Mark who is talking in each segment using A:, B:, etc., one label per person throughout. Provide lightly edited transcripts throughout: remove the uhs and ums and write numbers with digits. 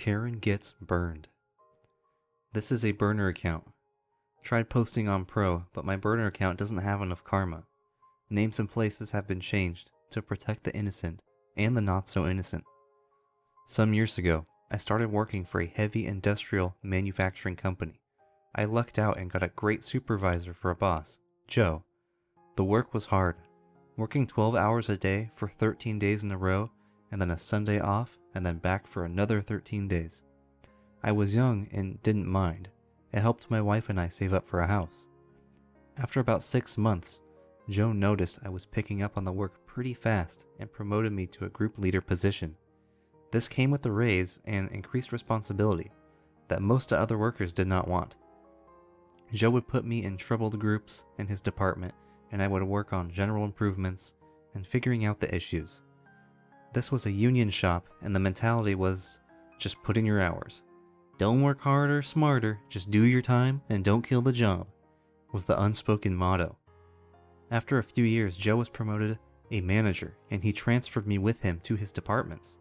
A: Karen gets burned. This is a burner account. Tried posting on Pro, but my burner account doesn't have enough karma. Names and places have been changed to protect the innocent and the not so innocent. Some years ago, I started working for a heavy industrial manufacturing company. I lucked out and got a great supervisor for a boss, Joe. The work was hard, working 12 hours a day for 13 days in a row, and then a Sunday off, and then back for another 13 days. I was young and didn't mind. It helped my wife and I save up for a house. After about 6 months, Joe noticed I was picking up on the work pretty fast and promoted me to a group leader position. This came with a raise and increased responsibility that most other workers did not want. Joe would put me in troubled groups in his department, and I would work on general improvements and figuring out the issues. This was a union shop, and the mentality was just put in your hours. Don't work harder, smarter, just do your time and don't kill the job, was the unspoken motto. After a few years, Joe was promoted a manager, and he transferred me with him to his departments.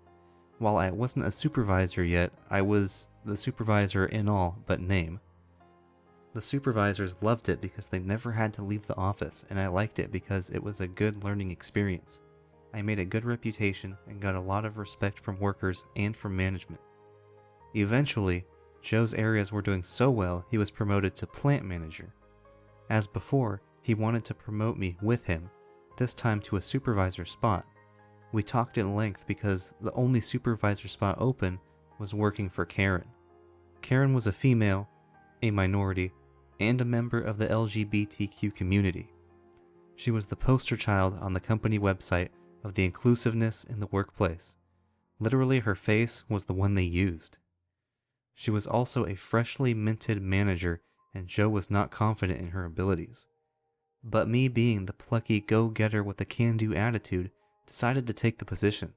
A: While I wasn't a supervisor yet, I was the supervisor in all but name. The supervisors loved it because they never had to leave the office, and I liked it because it was a good learning experience. I made a good reputation and got a lot of respect from workers and from management. Eventually, Joe's areas were doing so well he was promoted to plant manager. As before, he wanted to promote me with him, this time to a supervisor spot. We talked at length because the only supervisor spot open was working for Karen. Karen was a female, a minority, and a member of the LGBTQ community. She was the poster child on the company website of the inclusiveness in the workplace. Literally, her face was the one they used. She was also a freshly minted manager, and Joe was not confident in her abilities. But me, being the plucky go-getter with a can-do attitude, decided to take the position.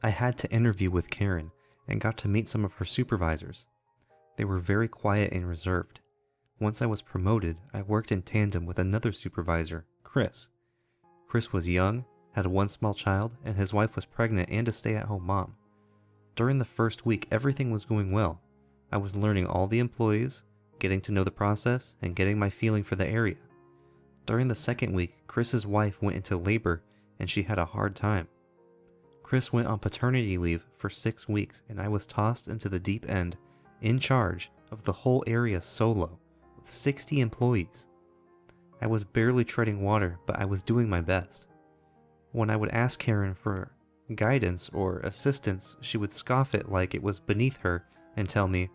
A: I had to interview with Karen and got to meet some of her supervisors. They were very quiet and reserved. Once I was promoted, I worked in tandem with another supervisor, Chris. Chris was young, had one small child, and his wife was pregnant and a stay-at-home mom. During the first week, everything was going well. I was learning all the employees, getting to know the process, and getting my feeling for the area. During the second week, Chris's wife went into labor, and she had a hard time. Chris went on paternity leave for 6 weeks, and I was tossed into the deep end, in charge of the whole area solo, with 60 employees. I was barely treading water, but I was doing my best. When I would ask Karen for guidance or assistance, she would scoff it like it was beneath her and tell me,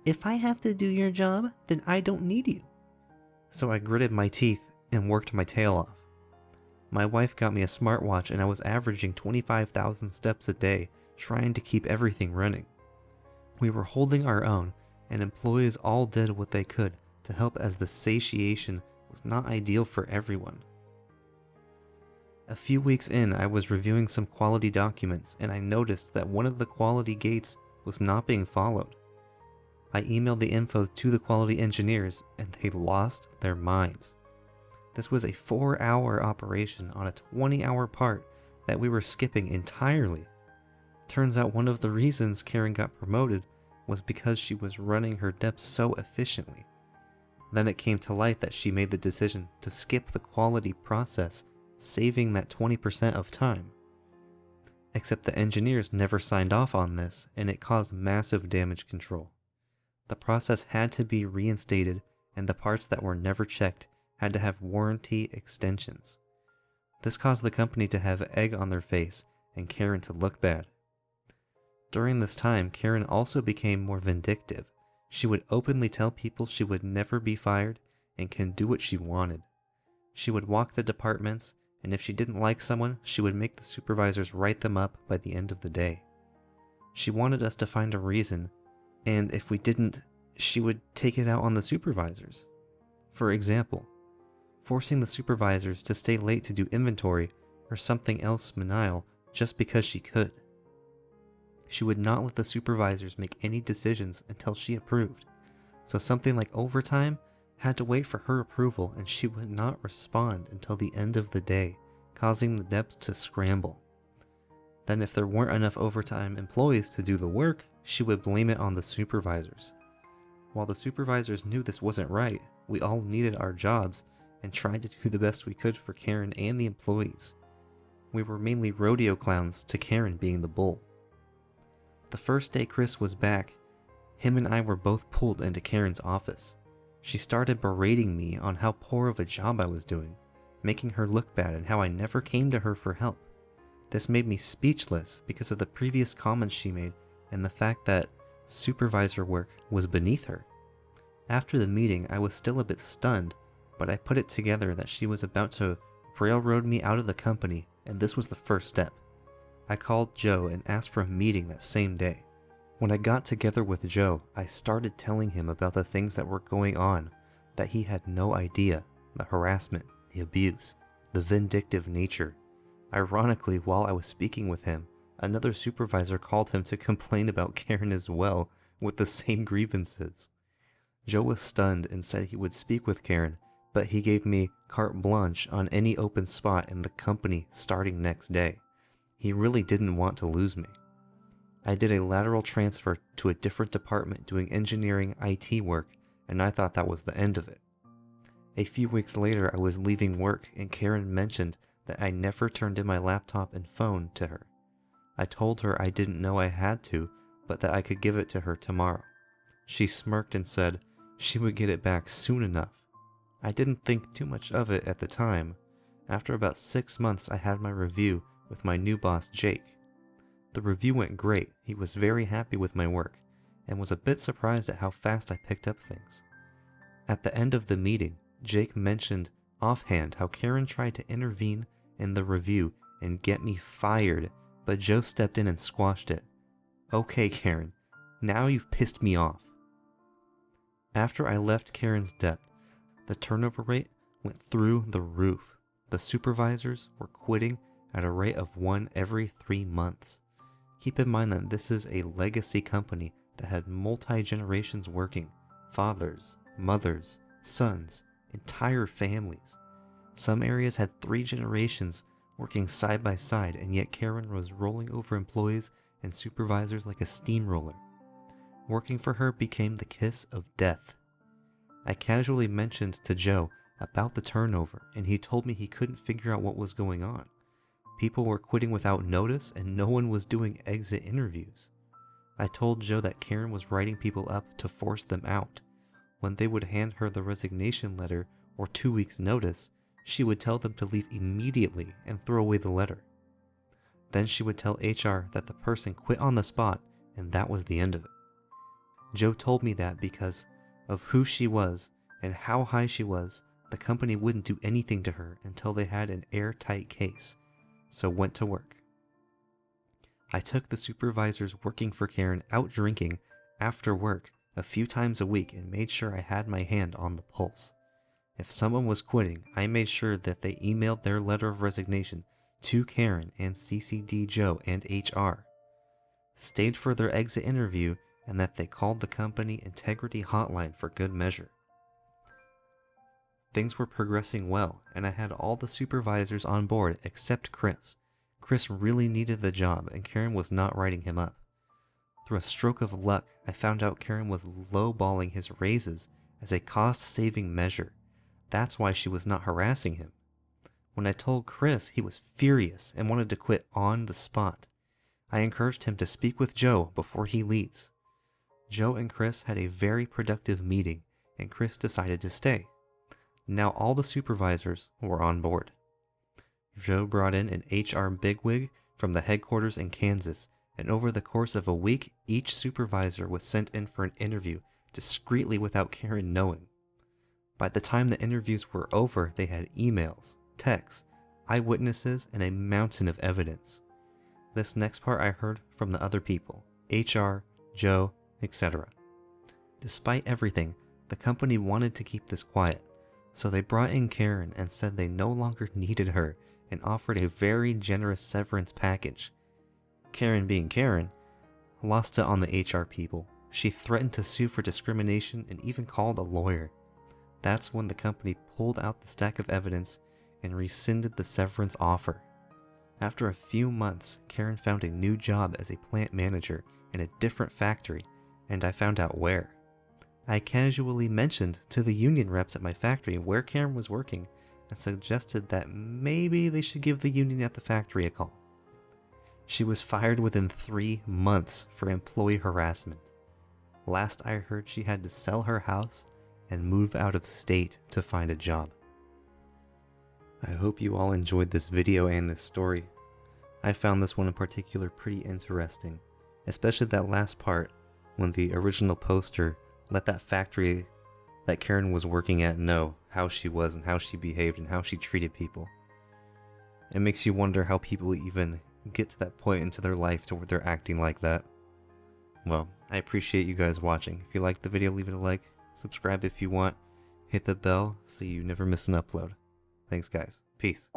A: "If I have to do your job, then I don't need you." So I gritted my teeth and worked my tail off. My wife got me a smartwatch, and I was averaging 25,000 steps a day trying to keep everything running. We were holding our own, and employees all did what they could to help, as the satiation was not ideal for everyone. A few weeks in, I was reviewing some quality documents, and I noticed that one of the quality gates was not being followed. I emailed the info to the quality engineers, and they lost their minds. This was a 4-hour operation on a 20-hour part that we were skipping entirely. Turns out one of the reasons Karen got promoted was because she was running her depths so efficiently. Then it came to light that she made the decision to skip the quality process, saving that 20% of time. Except the engineers never signed off on this, and it caused massive damage control. The process had to be reinstated, and the parts that were never checked had to have warranty extensions. This caused the company to have egg on their face and Karen to look bad. During this time, Karen also became more vindictive. She would openly tell people she would never be fired and can do what she wanted. She would walk the departments, and if she didn't like someone, she would make the supervisors write them up by the end of the day. She wanted us to find a reason, and if we didn't, she would take it out on the supervisors. For example, forcing the supervisors to stay late to do inventory or something else menial just because she could. She would not let the supervisors make any decisions until she approved, so something like overtime had to wait for her approval, and she would not respond until the end of the day, causing the depths to scramble. Then if there weren't enough overtime employees to do the work, she would blame it on the supervisors. While the supervisors knew this wasn't right, we all needed our jobs and tried to do the best we could for Karen and the employees. We were mainly rodeo clowns to Karen being the bull. The first day Chris was back, him and I were both pulled into Karen's office. She started berating me on how poor of a job I was doing, making her look bad and how I never came to her for help. This made me speechless because of the previous comments she made and the fact that supervisor work was beneath her. After the meeting, I was still a bit stunned, but I put it together that she was about to railroad me out of the company, and this was the first step. I called Joe and asked for a meeting that same day. When I got together with Joe, I started telling him about the things that were going on, that he had no idea, the harassment, the abuse, the vindictive nature. Ironically, while I was speaking with him, another supervisor called him to complain about Karen as well, with the same grievances. Joe was stunned and said he would speak with Karen, but he gave me carte blanche on any open spot in the company starting next day. He really didn't want to lose me. I did a lateral transfer to a different department doing engineering IT work, and I thought that was the end of it. A few weeks later, I was leaving work and Karen mentioned that I never turned in my laptop and phone to her. I told her I didn't know I had to, but that I could give it to her tomorrow. She smirked and said she would get it back soon enough. I didn't think too much of it at the time. After about 6 months, I had my review with my new boss, Jake. The review went great. He was very happy with my work and was a bit surprised at how fast I picked up things. At the end of the meeting, Jake mentioned offhand how Karen tried to intervene in the review and get me fired, but Joe stepped in and squashed it. Okay, Karen, now you've pissed me off. After I left Karen's desk, the turnover rate went through the roof. The supervisors were quitting at a rate of 1 every 3 months. Keep in mind that this is a legacy company that had multi-generations working, fathers, mothers, sons, entire families. Some areas had 3 generations working side by side, and yet Karen was rolling over employees and supervisors like a steamroller. Working for her became the kiss of death. I casually mentioned to Joe about the turnover, and he told me he couldn't figure out what was going on. People were quitting without notice, and no one was doing exit interviews. I told Joe that Karen was writing people up to force them out. When they would hand her the resignation letter or 2 weeks' notice, she would tell them to leave immediately and throw away the letter. Then she would tell HR that the person quit on the spot, and that was the end of it. Joe told me that because of who she was and how high she was, the company wouldn't do anything to her until they had an airtight case, so went to work. I took the supervisors working for Karen out drinking after work a few times a week and made sure I had my hand on the pulse. If someone was quitting, I made sure that they emailed their letter of resignation to Karen and CC'd Joe and HR. Stayed for their exit interview, and that they called the company integrity hotline for good measure. Things were progressing well, and I had all the supervisors on board except Chris. Chris really needed the job, and Karen was not writing him up. Through a stroke of luck, I found out Karen was lowballing his raises as a cost-saving measure. That's why she was not harassing him. When I told Chris, he was furious and wanted to quit on the spot. I encouraged him to speak with Joe before he leaves. Joe and Chris had a very productive meeting, and Chris decided to stay. Now all the supervisors were on board. Joe brought in an HR bigwig from the headquarters in Kansas, and over the course of a week, each supervisor was sent in for an interview discreetly without Karen knowing. By the time the interviews were over, they had emails, texts, eyewitnesses, and a mountain of evidence. This next part I heard from the other people, HR, Joe, etc. Despite everything, the company wanted to keep this quiet, so they brought in Karen and said they no longer needed her and offered a very generous severance package. Karen, being Karen, lost it on the HR people. She threatened to sue for discrimination and even called a lawyer. That's when the company pulled out the stack of evidence and rescinded the severance offer. After a few months, Karen found a new job as a plant manager in a different factory, and I found out where. I casually mentioned to the union reps at my factory where Karen was working and suggested that maybe they should give the union at the factory a call. She was fired within 3 months for employee harassment. Last I heard, she had to sell her house and move out of state to find a job. I hope you all enjoyed this video and this story. I found this one in particular pretty interesting, especially that last part when the original poster let that factory that Karen was working at know how she was and how she behaved and how she treated people. It makes you wonder how people even get to that point into their life to where they're acting like that. Well, I appreciate you guys watching. If you liked the video, leave it a like, subscribe if you want, hit the bell so you never miss an upload. Thanks guys. Peace.